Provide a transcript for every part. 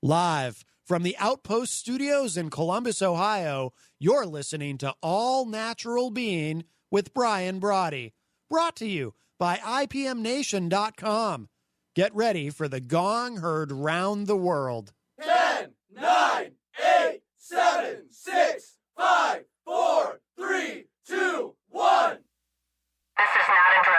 Live from the Outpost Studios in Columbus, Ohio, you're listening to All Natural Being with Brian Brawdy. Brought to you by IPMNation.com. Get ready for the gong heard round the world. 10, 9, 8, 7, 6, 5, 4, 3, 2, 1. This is not a drill.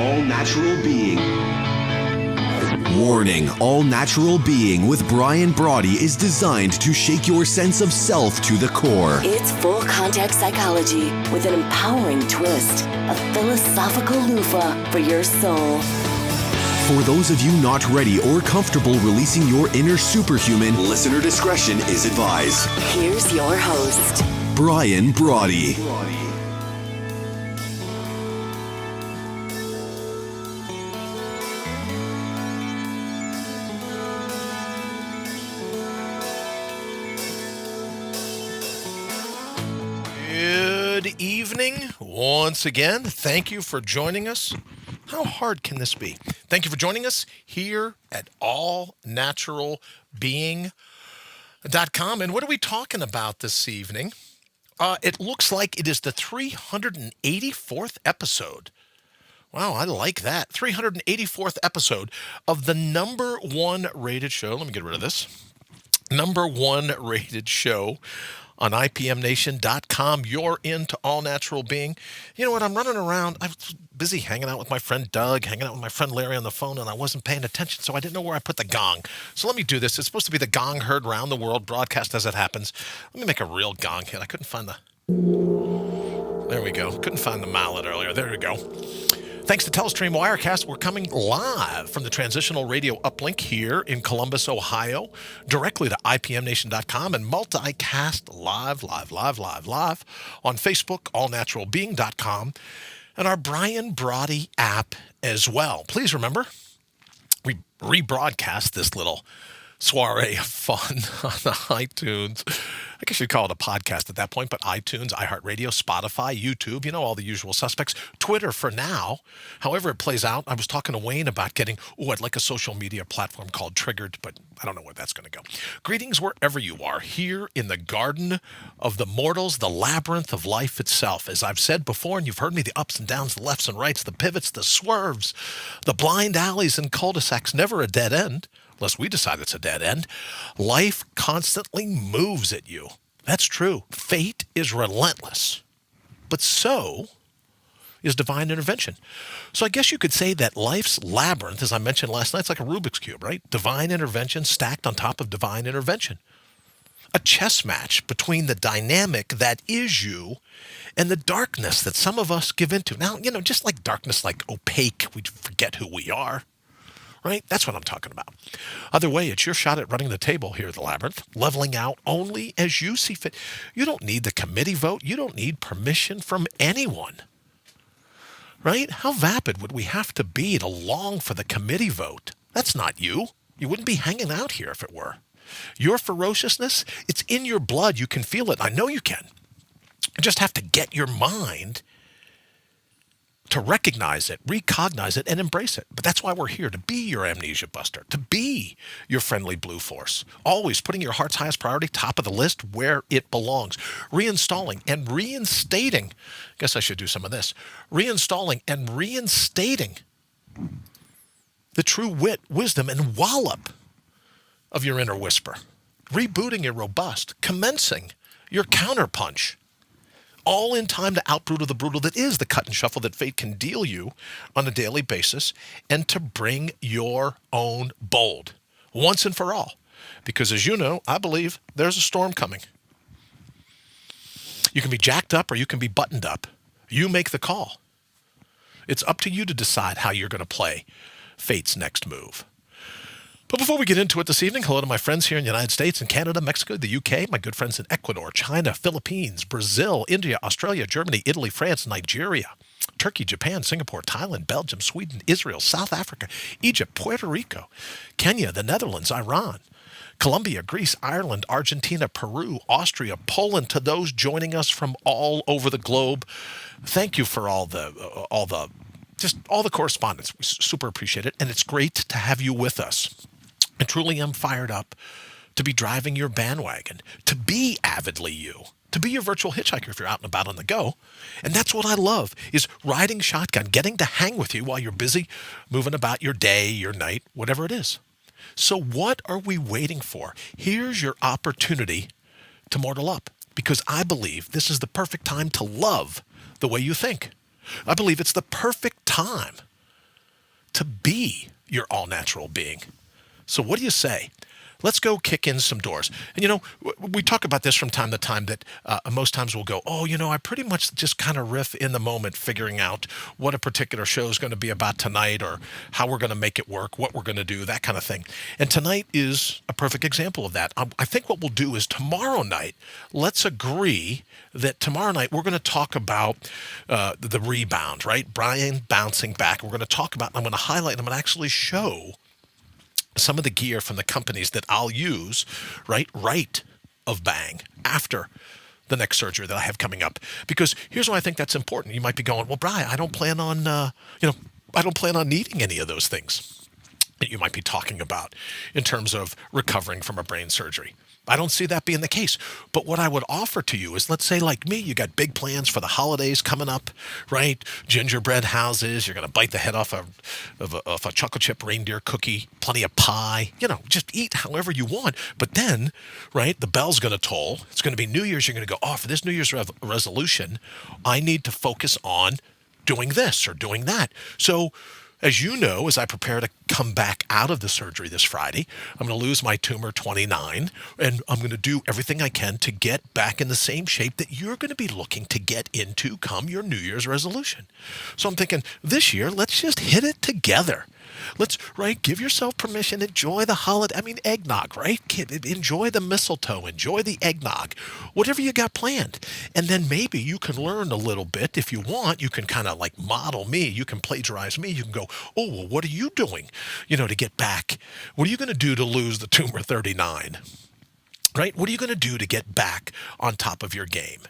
All Natural Being. Warning, All Natural Being with Brian Brawdy is designed to shake your sense of self to the core. It's full contact psychology with an empowering twist, a philosophical loofah for your soul. For those of you not ready or comfortable releasing your inner superhuman, listener discretion is advised. Here's your host, Brian Brawdy. Good evening. Once again, thank you for joining us. How hard can this be? Thank you for joining us here at allnaturalbeing.com. And what are we talking about this evening? It looks like it is the 384th episode. Wow, I like that. 384th episode of the number one rated show. Let me get rid of this. Number one rated show on IPMNation.com. You're into All Natural Being. You know what? I'm running around. I was busy hanging out with my friend Doug, hanging out with my friend Larry on the phone, and I wasn't paying attention, so I didn't know where I put the gong. So let me do this. It's supposed to be the gong heard round the world, broadcast as it happens. Let me make a real gong hit. I couldn't find the... There we go. Couldn't find the mallet earlier. There we go. Thanks to Telestream Wirecast, we're coming live from the Transitional Radio uplink here in Columbus, Ohio, directly to IPMNation.com and multicast live on Facebook, allnaturalbeing.com, and our Brian Brawdy app as well. Please remember, we rebroadcast this little soiree of fun on the iTunes. I guess you'd call it a podcast at that point, but iTunes, iHeartRadio, Spotify, YouTube, you know, all the usual suspects. Twitter for now. However it plays out, I was talking to Wayne about getting, I'd like a social media platform called Triggered, but I don't know where that's going to go. Greetings wherever you are, here in the garden of the mortals, the labyrinth of life itself. As I've said before, and you've heard me, the ups and downs, the lefts and rights, the pivots, the swerves, the blind alleys and cul-de-sacs, never a dead end. Unless we decide it's a dead end. Life constantly moves at you. That's true. Fate is relentless. But so is divine intervention. So I guess you could say that life's labyrinth, as I mentioned last night, it's like a Rubik's Cube, right? Divine intervention stacked on top of divine intervention. A chess match between the dynamic that is you and the darkness that some of us give into. Now, you know, just like darkness, like opaque, we forget who we are. Right? That's what I'm talking about. Either way, it's your shot at running the table here at the Labyrinth, leveling out only as you see fit. You don't need the committee vote. You don't need permission from anyone. Right? How vapid would we have to be to long for the committee vote? That's not you. You wouldn't be hanging out here if it were. Your ferociousness, it's in your blood. You can feel it. I know you can. You just have to get your mind to recognize it, recognize it, and embrace it. But that's why we're here, to be your amnesia buster, to be your friendly blue force, always putting your heart's highest priority top of the list where it belongs, reinstalling and reinstating, I guess I should do some of this, reinstalling and reinstating the true wit, wisdom, and wallop of your inner whisper, rebooting your robust, commencing your counterpunch, all in time to outbrutal the brutal that is the cut and shuffle that fate can deal you on a daily basis, and to bring your own bold once and for all. Because as you know, I believe there's a storm coming. You can be jacked up or you can be buttoned up. You make the call. It's up to you to decide how you're going to play fate's next move. But before we get into it this evening, hello to my friends here in the United States and Canada, Mexico, the UK, my good friends in Ecuador, China, Philippines, Brazil, India, Australia, Germany, Italy, France, Nigeria, Turkey, Japan, Singapore, Thailand, Belgium, Sweden, Israel, South Africa, Egypt, Puerto Rico, Kenya, the Netherlands, Iran, Colombia, Greece, Ireland, Argentina, Peru, Austria, Poland, to those joining us from all over the globe. Thank you for all the correspondence. We super appreciate it. And it's great to have you with us. I truly am fired up to be driving your bandwagon, to be avidly you, to be your virtual hitchhiker if you're out and about on the go. And that's what I love, is riding shotgun, getting to hang with you while you're busy moving about your day, your night, whatever it is. So what are we waiting for? Here's your opportunity to mortal up, because I believe this is the perfect time to love the way you think. I believe it's the perfect time to be your all-natural being. So what do you say? Let's go kick in some doors. And, we talk about this from time to time, that most times we'll go, I pretty much just kind of riff in the moment, figuring out what a particular show is going to be about tonight, or how we're going to make it work, what we're going to do, that kind of thing. And tonight is a perfect example of that. I think what we'll do is tomorrow night, let's agree that tomorrow night we're going to talk about the rebound, right? Brian bouncing back. We're going to talk about, I'm going to highlight, I'm going to actually show some of the gear from the companies that I'll use right of bang after the next surgery that I have coming up. Because here's why I think that's important. You might be going, well, Brian, I don't plan on needing any of those things that you might be talking about in terms of recovering from a brain surgery. I don't see that being the case. But what I would offer to you is, let's say like me, you got big plans for the holidays coming up, right? Gingerbread houses, you're going to bite the head off a chocolate chip reindeer cookie, plenty of pie, just eat however you want. But then, right, the bell's going to toll. It's going to be New Year's. You're going to go, for this New Year's resolution, I need to focus on doing this or doing that. So, as you know, as I prepare to come back out of the surgery this Friday, I'm going to lose my tumor 29, and I'm going to do everything I can to get back in the same shape that you're going to be looking to get into come your New Year's resolution. So I'm thinking, this year, let's just hit it together. Let's, give yourself permission, enjoy the holiday. Eggnog, right? Enjoy the mistletoe, enjoy the eggnog, whatever you got planned. And then maybe you can learn a little bit. If you want, you can kind of model me. You can plagiarize me. You can go, what are you doing, to get back? What are you going to do to lose the tumor 39, right? What are you going to do to get back on top of your game?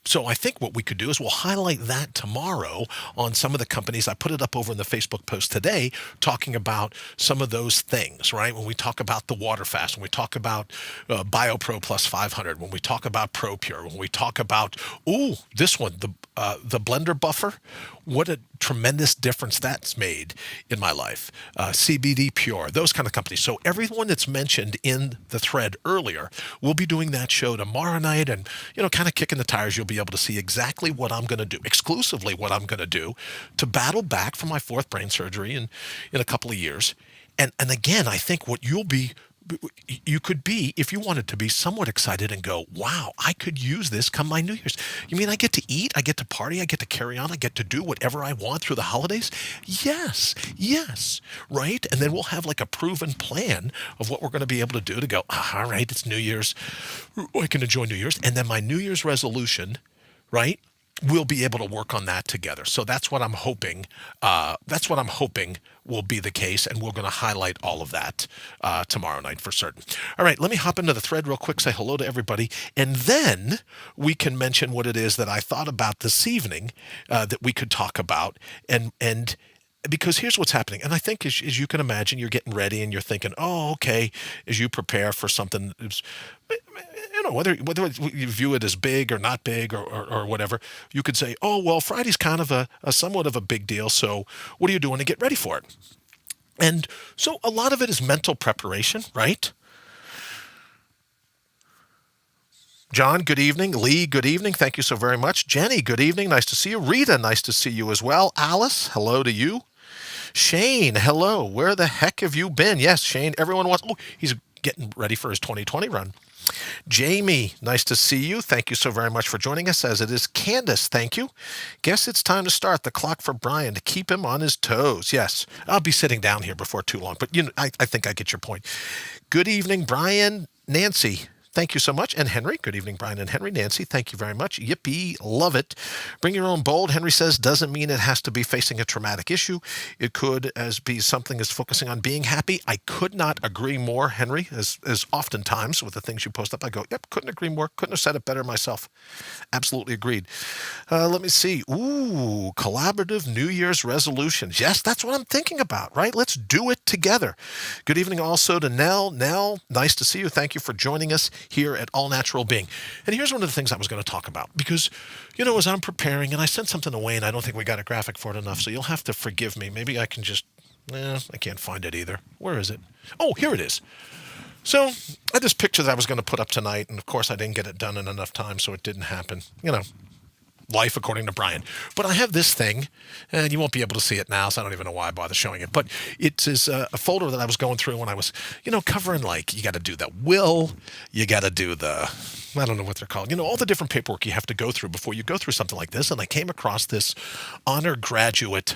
So I think what we could do is we'll highlight that tomorrow on some of the companies. I put it up over in the Facebook post today, talking about some of those things, right? When we talk about the water fast, when we talk about BioPro Plus 500, when we talk about ProPure, when we talk about, this one, the blender buffer, what a tremendous difference that's made in my life. CBD Pure, those kind of companies. So everyone that's mentioned in the thread earlier, we'll be doing that show tomorrow night, and, kind of kicking the tires. You'll be able to see exactly what I'm going to do, exclusively what I'm going to do to battle back from my fourth brain surgery in a couple of years. And again, I think what you could be, if you wanted to be, somewhat excited and go, wow, I could use this come my New Year's. You mean I get to eat, I get to party, I get to carry on, I get to do whatever I want through the holidays? Yes, right? And then we'll have a proven plan of what we're going to be able to do to go, all right, it's New Year's, I can enjoy New Year's. And then my New Year's resolution, right, we'll be able to work on that together. So that's what I'm hoping. Will be the case, and we're going to highlight all of that tomorrow night for certain. All right, let me hop into the thread real quick, say hello to everybody, and then we can mention what it is that I thought about this evening that we could talk about, and because here's what's happening. And I think as you can imagine, you're getting ready and you're thinking, okay, as you prepare for something, whether you view it as big or not big or whatever, you could say, Friday's kind of a somewhat of a big deal. So what are you doing to get ready for it? And so a lot of it is mental preparation, right? John, good evening. Lee, good evening. Thank you so very much. Jenny, good evening. Nice to see you. Rita, nice to see you as well. Alice, hello to you. Shane, hello. Where the heck have you been? Yes, Shane, everyone wants, he's getting ready for his 2020 run. Jamie, nice to see you. Thank you so very much for joining us, as it is Candace. Thank you. Guess it's time to start the clock for Brian to keep him on his toes. Yes, I'll be sitting down here before too long, but I think I get your point. Good evening, Brian. Nancy, Thank you so much. And Henry, good evening, Brian and Henry. Nancy, thank you very much. Yippee, love it. Bring your own bold, Henry says, doesn't mean it has to be facing a traumatic issue. It could as be something as focusing on being happy. I could not agree more, Henry, as oftentimes with the things you post up, I go, yep, couldn't agree more. Couldn't have said it better myself. Absolutely agreed. Let me see. Ooh, collaborative New Year's resolutions. Yes, that's what I'm thinking about, right? Let's do it together. Good evening also to Nell. Nell, nice to see you. Thank you for joining us here at All Natural Being. And here's one of the things I was going to talk about because, as I'm preparing, and I sent something to Wayne, I don't think we got a graphic for it enough, so you'll have to forgive me. Maybe I can just, I can't find it either. Where is it? Oh, here it is. So I had this picture that I was going to put up tonight, and of course I didn't get it done in enough time, so it didn't happen. Life according to Brian. But I have this thing, and you won't be able to see it now, so I don't even know why I bother showing it. But it is a folder that I was going through when I was, covering, like, you got to do the will, you got to do the, I don't know what they're called, all the different paperwork you have to go through before you go through something like this. And I came across this honor graduate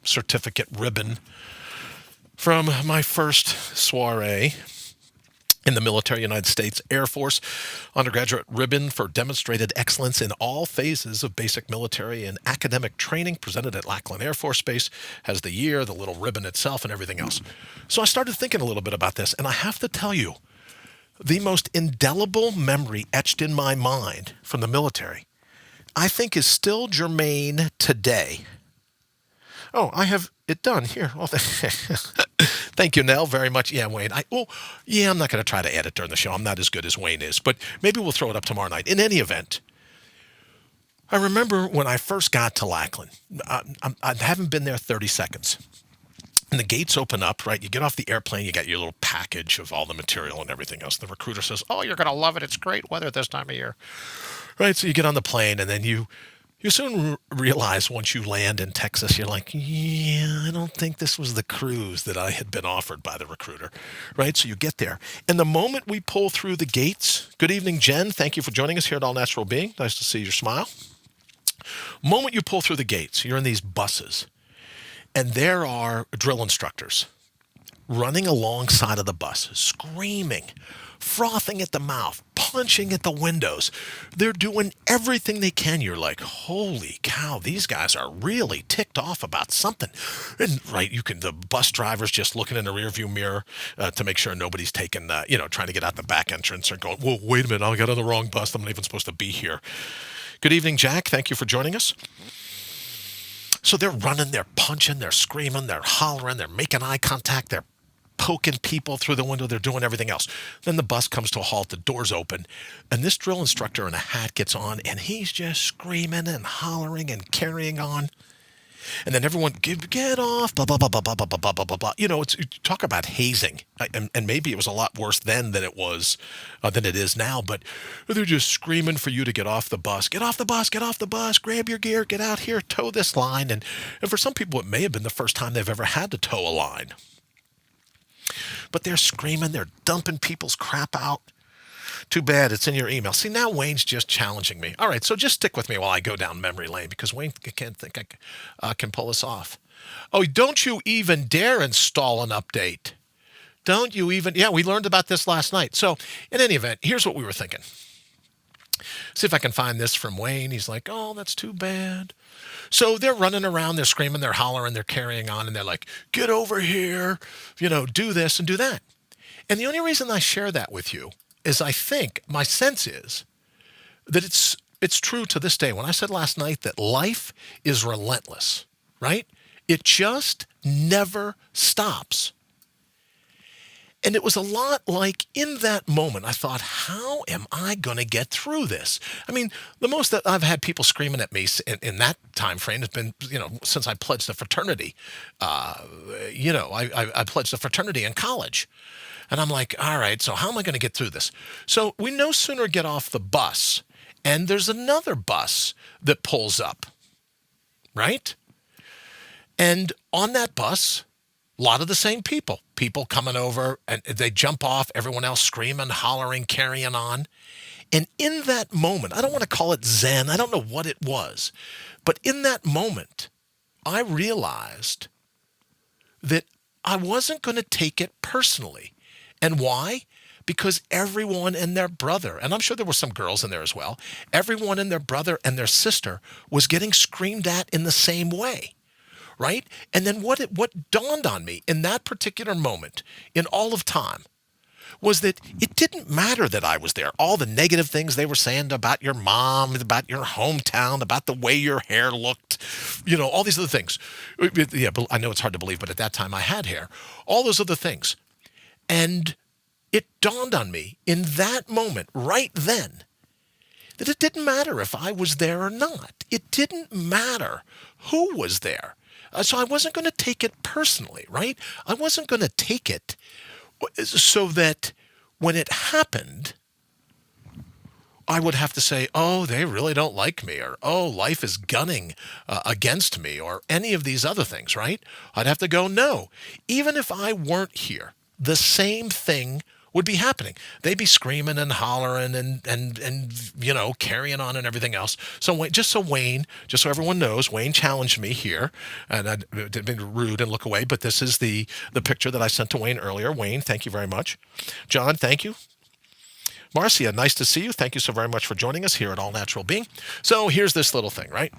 certificate ribbon from my first soiree in the military, United States Air Force, undergraduate ribbon for demonstrated excellence in all phases of basic military and academic training, presented at Lackland Air Force Base, has the year, the little ribbon itself, and everything else. So I started thinking a little bit about this, and I have to tell you, the most indelible memory etched in my mind from the military, I think is still germane today. Oh, I have it done here. Oh, thank you, Nell, very much. Yeah, Wayne. I'm not going to try to add it during the show. I'm not as good as Wayne is, but maybe we'll throw it up tomorrow night. In any event, I remember when I first got to Lackland. I haven't been there 30 seconds. And the gates open up, right? You get off the airplane, you got your little package of all the material and everything else. The recruiter says, oh, you're going to love it. It's great weather this time of year. Right? So you get on the plane, and then you soon realize once you land in Texas, you're like, I don't think this was the cruise that I had been offered by the recruiter, right? So you get there. And the moment we pull through the gates, good evening, Jen. Thank you for joining us here at All Natural Being. Nice to see your smile. Moment you pull through the gates, you're in these buses, and there are drill instructors running alongside of the bus, screaming, frothing at the mouth, punching at the windows. They're doing everything they can. You're like, holy cow, these guys are really ticked off about something. And right, the bus driver's just looking in the rearview mirror to make sure nobody's taking, trying to get out the back entrance or going, whoa, wait a minute, I got on the wrong bus. I'm not even supposed to be here. Good evening, Jack. Thank you for joining us. So they're running, they're punching, they're screaming, they're hollering, they're making eye contact, they're poking people through the window, they're doing everything else. Then the bus comes to a halt, the doors open, and this drill instructor in a hat gets on, and he's just screaming and hollering and carrying on. And then everyone, get off, blah, blah, blah, blah, blah, blah, blah, blah, blah, blah. Talk about hazing. And maybe it was a lot worse then than it was, than it is now, but they're just screaming for you to get off the bus. Get off the bus, get off the bus, grab your gear, get out here, tow this line. And for some people, it may have been the first time they've ever had to tow a line. But they're screaming, they're dumping people's crap out. Too bad it's in your email. See, now Wayne's just challenging me. All right, so just stick with me while I go down memory lane because Wayne can't think I can pull this off. Oh, don't you even dare install an update. Don't you even? Yeah, we learned about this last night. So in any event, here's what we were thinking. See if I can find this from Wayne. He's like, oh, that's too bad. So they're running around, they're screaming, they're hollering, they're carrying on, and they're like, get over here, do this and do that. And the only reason I share that with you is I think my sense is that it's true to this day. When I said last night that life is relentless, right? It just never stops. And it was a lot like in that moment, I thought, how am I going to get through this? I mean, the most that I've had people screaming at me in that time frame has been, since I pledged the fraternity. I pledged the fraternity in college. And I'm like, all right, so how am I going to get through this? So we no sooner get off the bus, and there's another bus that pulls up, right? And on that bus, a lot of the same people coming over, and they jump off, everyone else screaming, hollering, carrying on. And in that moment, I don't want to call it Zen, I don't know what it was, but in that moment, I realized that I wasn't going to take it personally. And why? because everyone and their brother, and I'm sure there were some girls in there as well, everyone and their brother and their sister was getting screamed at in the same way, right? And then what dawned on me in that particular moment, in all of time, was that it didn't matter that I was there. All the negative things they were saying about your mom, about your hometown, about the way your hair looked, all these other things. Yeah, I know it's hard to believe, but at that time I had hair. All those other things. And it dawned on me in that moment, right then, that it didn't matter if I was there or not. It didn't matter who was there. So I wasn't going to take it personally, right? I wasn't going to take it so that when it happened, I would have to say, oh, they really don't like me, or, oh, life is gunning against me, or any of these other things, right? I'd have to go, no. Even if I weren't here, the same thing would be happening. They'd be screaming and hollering and carrying on and everything else. So just so everyone knows, Wayne challenged me here, and I didn't mean to be rude and look away, but this is the picture that I sent to Wayne earlier. Wayne, thank you very much. John, thank you. Marcia, nice to see you. Thank you so very much for joining us here at All Natural Being. So here's this little thing, right?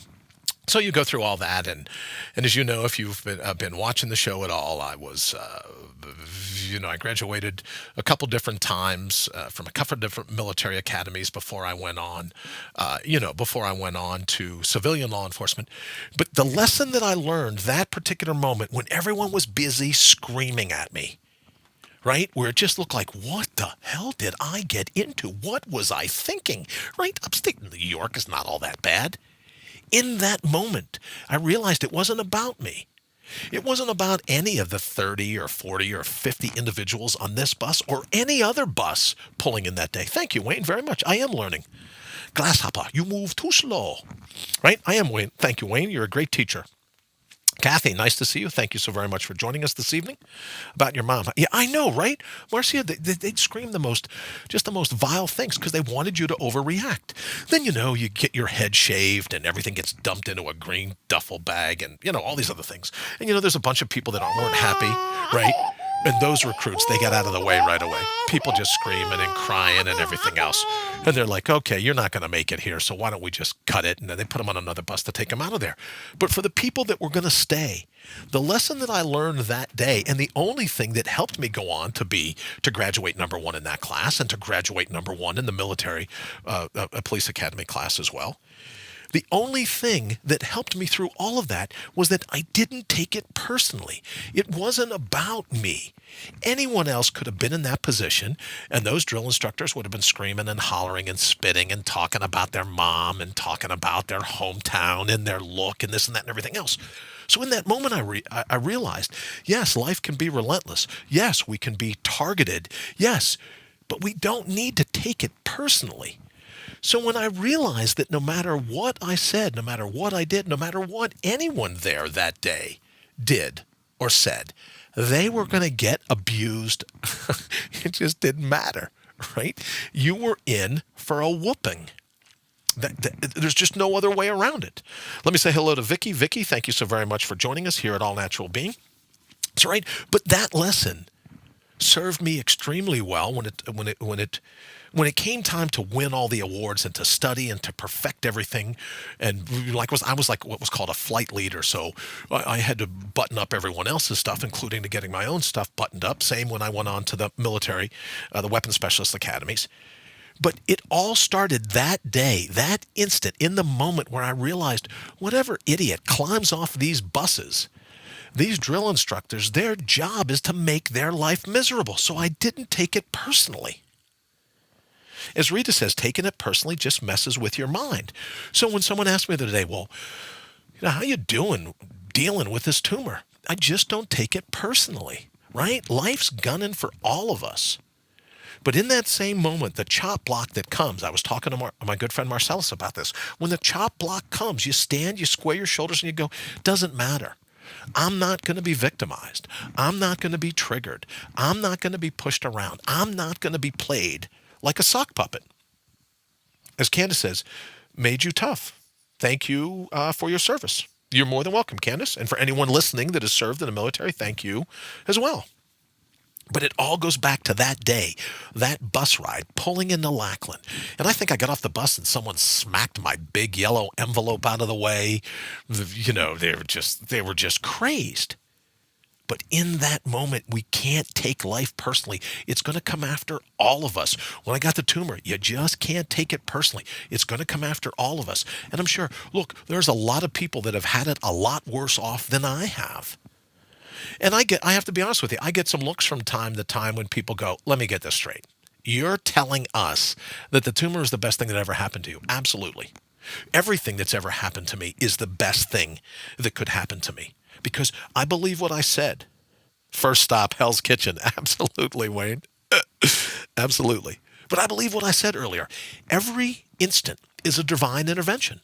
So you go through all that, and as you know, if you've been watching the show at all, I was, I graduated a couple different times from a couple different military academies before I went on, to civilian law enforcement. But the lesson that I learned that particular moment, when everyone was busy screaming at me, right? Where it just looked like, what the hell did I get into? What was I thinking? Right? Upstate New York is not all that bad. In that moment, I realized it wasn't about me. It wasn't about any of the 30 or 40 or 50 individuals on this bus or any other bus pulling in that day. Thank you, Wayne, very much. I am learning. Grasshopper, you move too slow. Right? I am Wayne. Thank you, Wayne. You're a great teacher. Kathy, nice to see you. Thank you so very much for joining us this evening. About your mom. Yeah, I know, right? Marcia, they'd scream the most vile things because they wanted you to overreact. Then, you get your head shaved and everything gets dumped into a green duffel bag and, all these other things. And, there's a bunch of people that weren't happy, right? And those recruits, they got out of the way right away. People just screaming and crying and everything else. And they're like, okay, you're not going to make it here, so why don't we just cut it? And then they put them on another bus to take them out of there. But for the people that were going to stay, the lesson that I learned that day, and the only thing that helped me go on to graduate number one in that class and to graduate number one in the military police academy class as well, the only thing that helped me through all of that was that I didn't take it personally. It wasn't about me. Anyone else could have been in that position, and those drill instructors would have been screaming and hollering and spitting and talking about their mom and talking about their hometown and their look and this and that and everything else. So in that moment, I realized, yes, life can be relentless. Yes, we can be targeted. Yes, but we don't need to take it personally. So when I realized that no matter what I said, no matter what I did, no matter what anyone there that day did or said, they were going to get abused. It just didn't matter, right? You were in for a whooping. There's just no other way around it. Let me say hello to Vicky. Vicky, thank you so very much for joining us here at All Natural Being. That's right. But that lesson served me extremely well when it came time to win all the awards and to study and to perfect everything. And I was like what was called a flight leader. So I had to button up everyone else's stuff, including to getting my own stuff buttoned up. Same when I went on to the military, the weapons specialist academies. But it all started that day, that instant, in the moment where I realized whatever idiot climbs off these buses, these drill instructors, their job is to make their life miserable. So I didn't take it personally. As Rita says, taking it personally just messes with your mind. So when someone asked me the other day, well, how you doing dealing with this tumor? I just don't take it personally, right? Life's gunning for all of us. But in that same moment, the chop block that comes, I was talking to my good friend Marcellus about this. When the chop block comes, you stand, you square your shoulders, and you go, doesn't matter. I'm not going to be victimized. I'm not going to be triggered. I'm not going to be pushed around. I'm not going to be played like a sock puppet. As Candace says, made you tough. Thank you for your service. You're more than welcome, Candace. And for anyone listening that has served in the military, thank you as well. But it all goes back to that day, that bus ride, pulling into Lackland. And I think I got off the bus and someone smacked my big yellow envelope out of the way. You know, they were just crazed. But in that moment, we can't take life personally. It's going to come after all of us. When I got the tumor, you just can't take it personally. It's going to come after all of us. And I'm sure, look, there's a lot of people that have had it a lot worse off than I have. And I have to be honest with you, I get some looks from time to time when people go, let me get this straight. You're telling us that the tumor is the best thing that ever happened to you. Absolutely. Everything that's ever happened to me is the best thing that could happen to me because I believe what I said. First stop, Hell's Kitchen. Absolutely, Wayne. Absolutely. But I believe what I said earlier. Every instant is a divine intervention,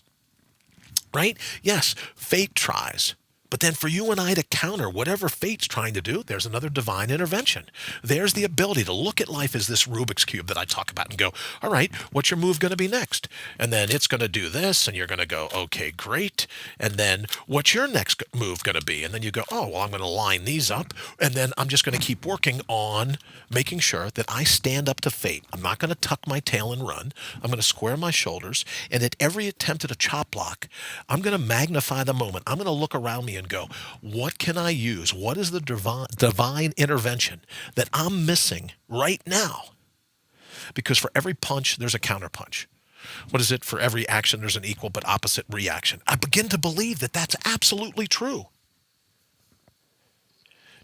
right? Yes, fate tries. But then for you and I to counter whatever fate's trying to do, there's another divine intervention. There's the ability to look at life as this Rubik's Cube that I talk about and go, all right, what's your move going to be next? And then it's going to do this, and you're going to go, okay, great. And then what's your next move going to be? And then you go, oh, well, I'm going to line these up, and then I'm just going to keep working on making sure that I stand up to fate. I'm not going to tuck my tail and run. I'm going to square my shoulders, and at every attempt at a chop block, I'm going to magnify the moment. I'm going to look around me and go, what can I use? What is the divine intervention that I'm missing right now? Because for every punch, there's a counterpunch. What is it? For every action, there's an equal but opposite reaction. I begin to believe that that's absolutely true.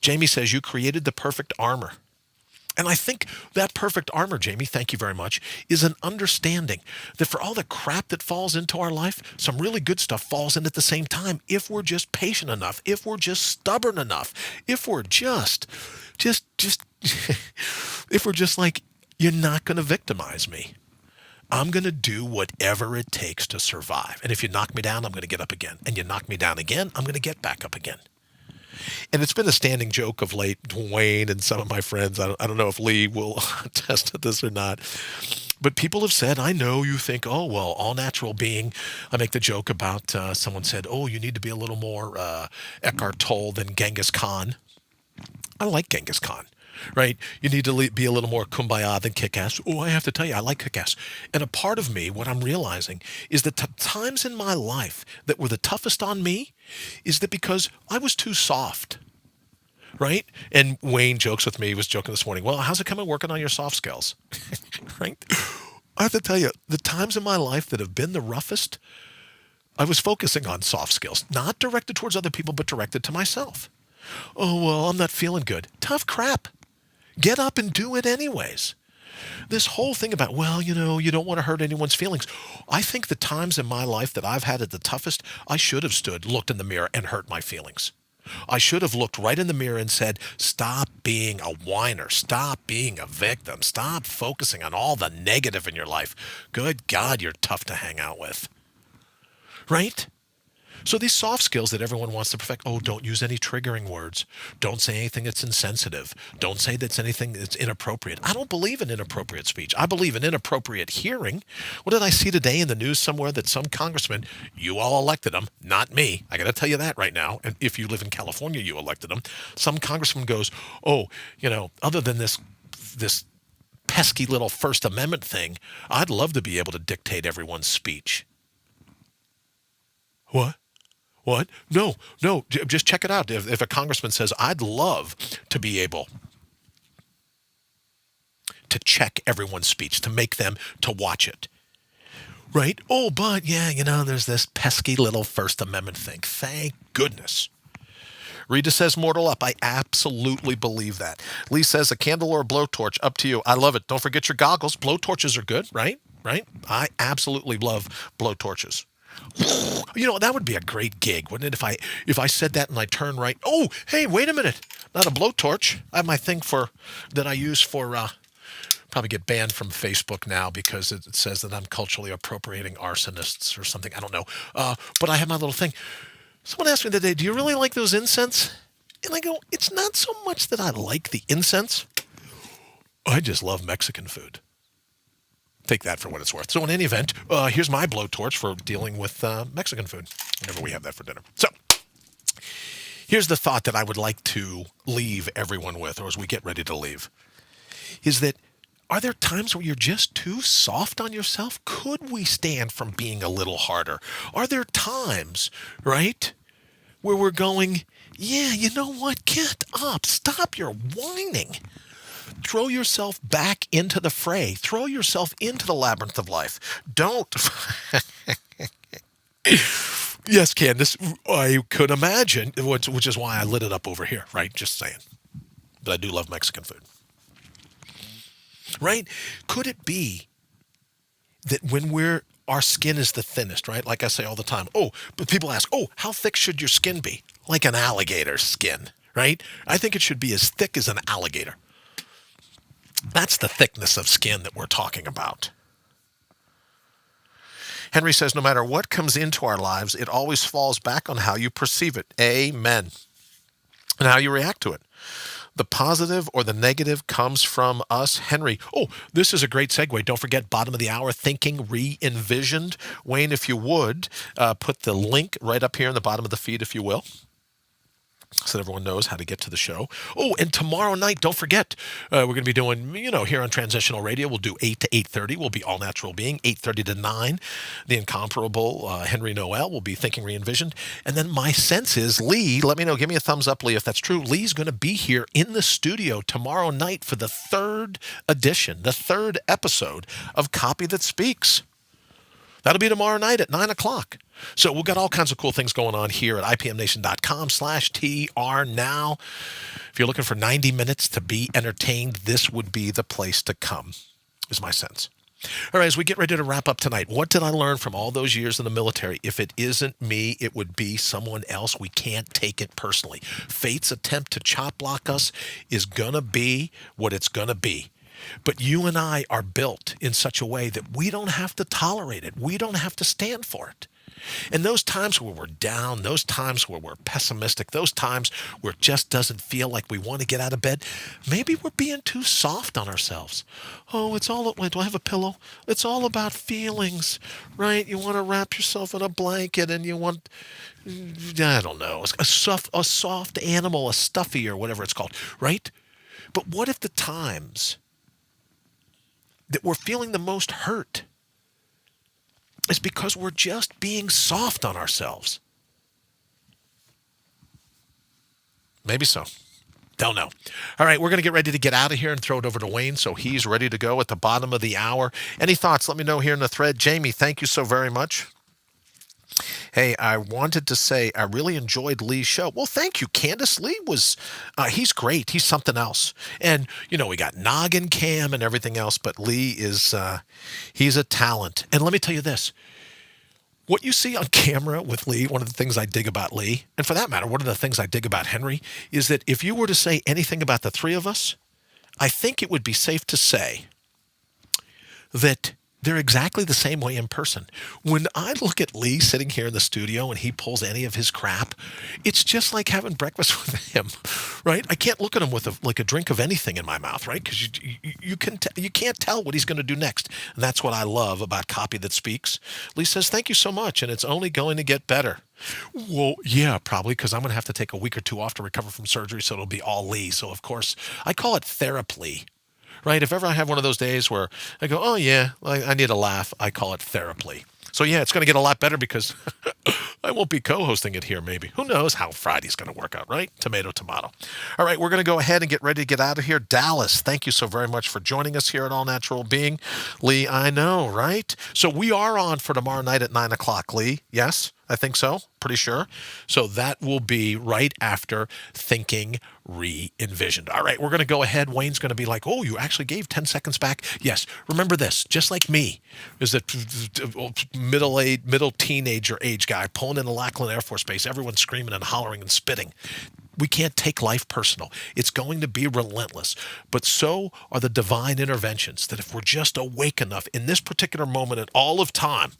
Jamie says, you created the perfect armor. And I think that perfect armor, Jamie, thank you very much, is an understanding that for all the crap that falls into our life, some really good stuff falls in at the same time if we're just patient enough, if we're just stubborn enough, if we're just if we're just like, you're not going to victimize me. I'm going to do whatever it takes to survive. And if you knock me down, I'm going to get up again. And you knock me down again, I'm going to get back up again. And it's been a standing joke of late, Dwayne and some of my friends. I don't know if Lee will attest to this or not. But people have said, I know you think, oh, well, all natural being. I make the joke about someone said, oh, you need to be a little more Eckhart Tolle than Genghis Khan. I like Genghis Khan. Right? You need to be a little more kumbaya than kick-ass. Oh, I have to tell you, I like kick-ass. And a part of me, what I'm realizing, is that times in my life that were the toughest on me is that because I was too soft. Right? And Wayne jokes with me, he was joking this morning, well, how's it coming working on your soft skills? Right? I have to tell you, the times in my life that have been the roughest, I was focusing on soft skills, not directed towards other people, but directed to myself. Oh, well, I'm not feeling good. Tough crap. Get up and do it anyways. This whole thing about, well, you know, you don't want to hurt anyone's feelings. I think the times in my life that I've had it the toughest, I should have stood, looked in the mirror, and hurt my feelings. I should have looked right in the mirror and said, stop being a whiner. Stop being a victim. Stop focusing on all the negative in your life. Good God, you're tough to hang out with. Right? So these soft skills that everyone wants to perfect, oh, don't use any triggering words. Don't say anything that's insensitive. Don't say that's anything that's inappropriate. I don't believe in inappropriate speech. I believe in inappropriate hearing. What did I see today in the news somewhere that some congressman, you all elected him, not me. I got to tell you that right now. And if you live in California, you elected him. Some congressman goes, oh, you know, other than this pesky little First Amendment thing, I'd love to be able to dictate everyone's speech. What? What? No, just check it out. If a congressman says, I'd love to be able to check everyone's speech, to make them to watch it. Right? Oh, but yeah, you know, there's this pesky little First Amendment thing. Thank goodness. Rita says, mortal up. I absolutely believe that. Lee says, a candle or a blowtorch, up to you. I love it. Don't forget your goggles. Blowtorches are good, right? Right? I absolutely love blowtorches. You know, that would be a great gig, wouldn't it? If I said that and I turn right. Oh, hey, wait a minute. Not a blowtorch. I have my thing that I use for, probably get banned from Facebook now because it says that I'm culturally appropriating arsonists or something. I don't know. But I have my little thing. Someone asked me today, do you really like those incense? And I go, it's not so much that I like the incense. I just love Mexican food. Take that for what it's worth. So in any event, here's my blowtorch for dealing with Mexican food whenever we have that for dinner. So Here's the thought that I would like to leave everyone with, or as we get ready to leave, is that are there times where you're just too soft on yourself? Could we stand from being a little harder? Are there times, right, where we're going, yeah, you know what? Get up. Stop your whining. Throw yourself back into the fray. Throw yourself into the labyrinth of life. Don't. Yes, Candace, I could imagine, which is why I lit it up over here, right? Just saying. But I do love Mexican food. Right? Could it be that when our skin is the thinnest, right? Like I say all the time, but people ask, how thick should your skin be? Like an alligator's skin, right? I think it should be as thick as an alligator. That's the thickness of skin that we're talking about. Henry says, no matter what comes into our lives, it always falls back on how you perceive it. Amen. And how you react to it. The positive or the negative comes from us. Henry, this is a great segue. Don't forget, bottom of the hour, Thinking Re-Envisioned. Wayne, if you would, put the link right up here in the bottom of the feed, if you will, so that everyone knows how to get to the show. And tomorrow night, don't forget, we're going to be doing, here on Transitional Radio, we'll do 8 to 8:30. We'll be All Natural Being, 8:30 to 9. The incomparable Henry Noel will be Thinking Re-Envisioned. And then my sense is, Lee, let me know, give me a thumbs up, Lee, if that's true. Lee's going to be here in the studio tomorrow night for the third edition, the third episode of Copy That Speaks. That'll be tomorrow night at 9 o'clock. So we've got all kinds of cool things going on here at ipmnation.com/TR now. If you're looking for 90 minutes to be entertained, this would be the place to come, is my sense. All right, as we get ready to wrap up tonight, what did I learn from all those years in the military? If it isn't me, it would be someone else. We can't take it personally. Fate's attempt to chop block us is going to be what it's going to be. But you and I are built in such a way that we don't have to tolerate it. We don't have to stand for it. And those times where we're down, those times where we're pessimistic, those times where it just doesn't feel like we want to get out of bed, maybe we're being too soft on ourselves. It's all, wait, do I have a pillow? It's all about feelings, right? You want to wrap yourself in a blanket and you want, I don't know, a soft animal, a stuffy or whatever it's called, right? But what if the times that we're feeling the most hurt is because we're just being soft on ourselves? Maybe so. Don't know. All right, we're going to get ready to get out of here and throw it over to Wayne so he's ready to go at the bottom of the hour. Any thoughts? Let me know here in the thread. Jamie, thank you so very much. Hey, I wanted to say I really enjoyed Lee's show. Well, thank you, Candace. Lee was, he's great. He's something else. And, we got Noggin Cam and everything else, but Lee is, he's a talent. And let me tell you this. What you see on camera with Lee, one of the things I dig about Lee, and for that matter, one of the things I dig about Henry, is that if you were to say anything about the three of us, I think it would be safe to say that they're exactly the same way in person. When I look at Lee sitting here in the studio and he pulls any of his crap, it's just like having breakfast with him, right? I can't look at him with a drink of anything in my mouth, right? Because you can't tell what he's going to do next. And that's what I love about Copy That Speaks. Lee says, thank you so much, and it's only going to get better. Well, yeah, probably, because I'm going to have to take a week or two off to recover from surgery, so it'll be all Lee. So, of course, I call it therapy. Right? If ever I have one of those days where I go, I need a laugh, I call it therapy. So yeah, it's going to get a lot better because I won't be co-hosting it here maybe. Who knows how Friday's going to work out, right? Tomato, tomato. All right, we're going to go ahead and get ready to get out of here. Dallas, thank you so very much for joining us here at All Natural Being. Lee, I know, right? So we are on for tomorrow night at 9 o'clock, Lee. Yes, I think so. Pretty sure. So that will be right after Thinking Re-Envisioned. All right, we're going to go ahead. Wayne's going to be like, you actually gave 10 seconds back. Yes, remember this, just like me, is that middle teenager age guy pulling in the Lackland Air Force Base, everyone's screaming and hollering and spitting. We can't take life personal. It's going to be relentless. But so are the divine interventions that if we're just awake enough in this particular moment in all of time,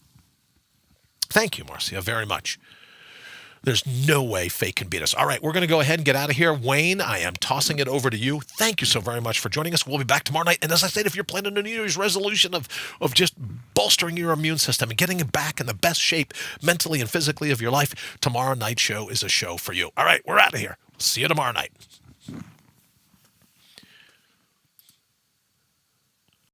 thank you, Marcia, very much, There's no way fake can beat us. All right, we're going to go ahead and get out of here. Wayne, I am tossing it over to you. Thank you so very much for joining us. We'll be back tomorrow night. And as I said, if you're planning a New Year's resolution of just bolstering your immune system and getting it back in the best shape mentally and physically of your life, tomorrow night's show is a show for you. All right, we're out of here. See you tomorrow night.